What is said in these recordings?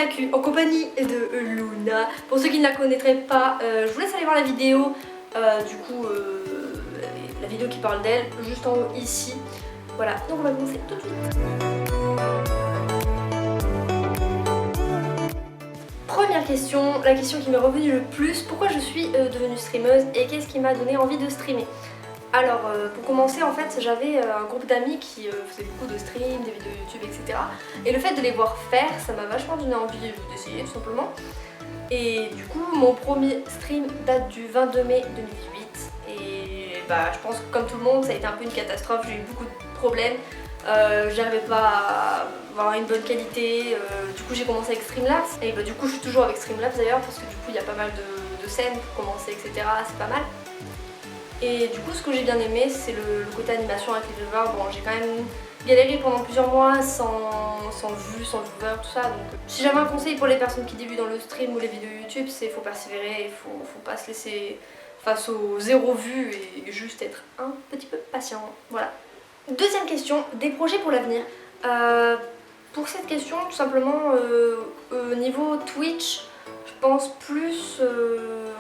FAQ en compagnie de Luna. Pour ceux qui ne la connaîtraient pas, je vous laisse aller voir la vidéo, la vidéo qui parle d'elle, juste en haut ici. Voilà, donc on va commencer tout de suite. Première question, la question qui m'est revenue le plus, pourquoi je suis devenue streameuse et qu'est-ce qui m'a donné envie de streamer? Alors pour commencer, en fait, j'avais un groupe d'amis qui faisaient beaucoup de streams, des vidéos YouTube, etc. Et le fait de les voir faire, ça m'a vachement donné envie d'essayer tout simplement. Et du coup, mon premier stream date du 22 mai 2018. Et bah, je pense que comme tout le monde, ça a été un peu une catastrophe, j'ai eu beaucoup de problèmes. J'arrivais pas à avoir une bonne qualité, du coup j'ai commencé avec Streamlabs. Et bah, du coup je suis toujours avec Streamlabs d'ailleurs, parce que du coup il y a pas mal de scènes pour commencer, etc. C'est pas mal. Et du coup ce que j'ai bien aimé c'est le côté animation avec les viewers. Bon, j'ai quand même galéré pendant plusieurs mois sans vues, sans viewers, tout ça. Donc si j'avais un conseil pour les personnes qui débutent dans le stream ou les vidéos YouTube, c'est faut persévérer, faut pas se laisser face aux 0 vues et juste être un petit peu patient. Voilà. Deuxième question, des projets pour l'avenir. Pour cette question, tout simplement, niveau Twitch, je pense plus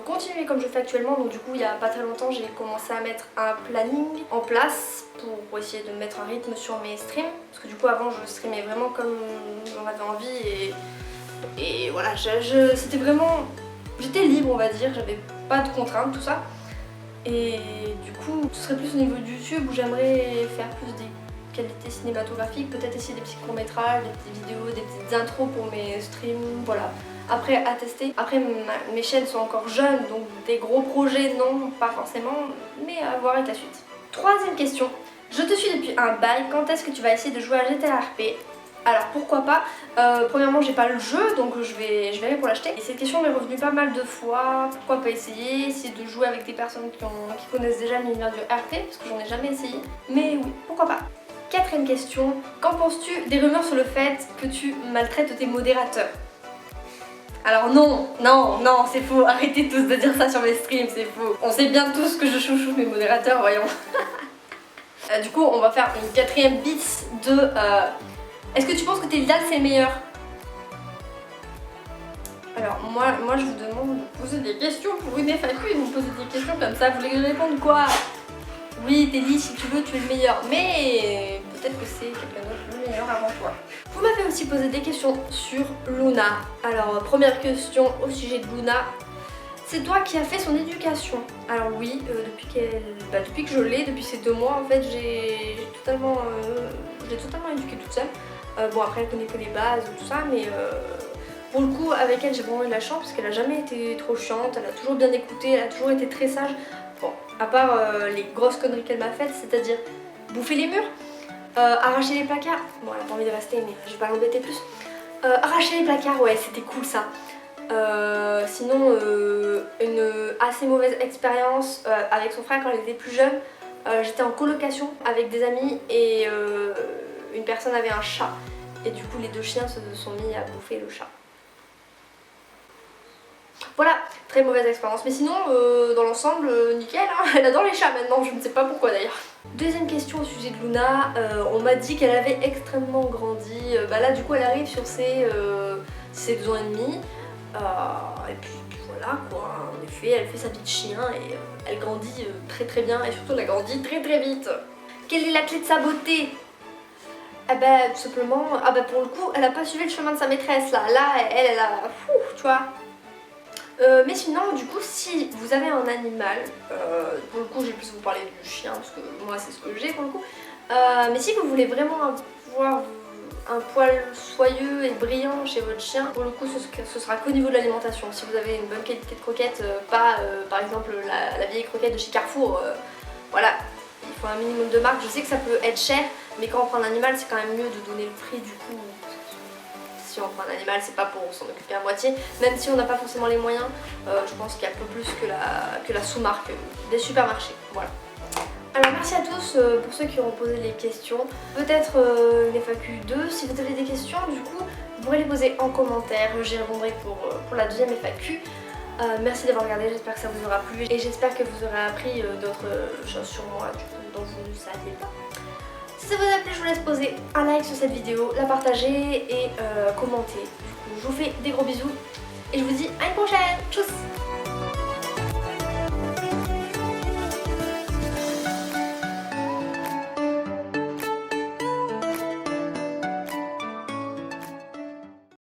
continuer comme je fais actuellement. Donc du coup, il n'y a pas très longtemps, j'ai commencé à mettre un planning en place pour essayer de mettre un rythme sur mes streams. Parce que du coup, avant, je streamais vraiment comme j'en avais envie et voilà, c'était vraiment... J'étais libre, on va dire, j'avais pas de contraintes, tout ça. Et du coup, ce serait plus au niveau de YouTube où j'aimerais faire plus des qualités cinématographiques, peut-être essayer des petits courts-métrages, des petites vidéos, des petites intros pour mes streams, voilà. Après, à tester. Après, mes chaînes sont encore jeunes, donc des gros projets, non, pas forcément, mais à voir avec la suite. Troisième question. Je te suis depuis un bail, quand est-ce que tu vas essayer de jouer à GTA RP? Alors pourquoi pas, premièrement j'ai pas le jeu donc je verrai pour l'acheter. Et cette question m'est revenue pas mal de fois, pourquoi pas essayer de jouer avec des personnes qui connaissent déjà l'univers du RP, parce que j'en ai jamais essayé. Mais oui, pourquoi pas. Quatrième question, qu'en penses-tu des rumeurs sur le fait que tu maltraites tes modérateurs? Alors non, c'est faux, arrêtez tous de dire ça sur mes streams, c'est faux. On sait bien tous que je chouchoute mes modérateurs, voyons. Du coup on va faire une quatrième bits de... Est-ce que tu penses que tes LDAL c'est le meilleur? Alors moi je vous demande de poser des questions pour une FAQ et vous me posez des questions comme ça, vous voulez répondre quoi? Oui Teddy, si tu veux tu es le meilleur, mais peut-être que c'est quelqu'un d'autre le meilleur avant toi. Vous m'avez aussi posé des questions sur Luna. Alors première question au sujet de Luna. C'est toi qui as fait son éducation. Alors oui, depuis que je l'ai, depuis ces 2 mois en fait, je l'ai totalement éduquée toute seule. Bon après elle connaît que les bases, tout ça, mais pour le coup avec elle j'ai vraiment eu de la chance parce qu'elle a jamais été trop chiante, elle a toujours bien écouté, elle a toujours été très sage. Bon, à part les grosses conneries qu'elle m'a faites, c'est-à-dire bouffer les murs, arracher les placards, bon elle a pas envie de rester mais je vais pas l'embêter plus. Arracher les placards, ouais c'était cool ça. Sinon une assez mauvaise expérience avec son frère quand elle était plus jeune. J'étais en colocation avec des amis et une personne avait un chat et du coup les 2 chiens se sont mis à bouffer le chat. Voilà, très mauvaise expérience. Mais sinon, dans l'ensemble, nickel, hein. Elle adore les chats maintenant, je ne sais pas pourquoi d'ailleurs. Deuxième question au sujet de Luna, on m'a dit qu'elle avait extrêmement grandi. Bah là du coup elle arrive sur ses 2 ans et demi. Et puis voilà quoi, en effet elle fait sa vie de chien et elle grandit très bien et surtout elle grandit très vite. Quelle est la clé de sa beauté? Ah bah tout simplement, pour le coup elle a pas suivi le chemin de sa maîtresse là, elle a, tu vois. Mais sinon du coup si vous avez un animal, pour le coup je vais plus vous parler du chien parce que moi c'est ce que j'ai pour le coup, mais si vous voulez vraiment avoir un poil soyeux et brillant chez votre chien, pour le coup ce sera qu'au niveau de l'alimentation. Si vous avez une bonne qualité de croquettes, pas par exemple la vieille croquette de chez Carrefour, voilà, il faut un minimum de marque. Je sais que ça peut être cher, mais quand on prend un animal c'est quand même mieux de donner le prix du coup. Si on prend un animal c'est pas pour s'en occuper à moitié, même si on n'a pas forcément les moyens, je pense qu'il y a un peu plus que la sous-marque des supermarchés, voilà. Alors merci à tous pour ceux qui ont posé les questions, peut-être une FAQ 2, si vous avez des questions du coup vous pourrez les poser en commentaire, j'y répondrai pour la deuxième FAQ. Merci d'avoir regardé, j'espère que ça vous aura plu et j'espère que vous aurez appris d'autres choses sur moi dont vous ne saviez pas. Si ça vous a plu, je vous laisse poser un like sur cette vidéo, la partager et commenter. Du coup, vous fais des gros bisous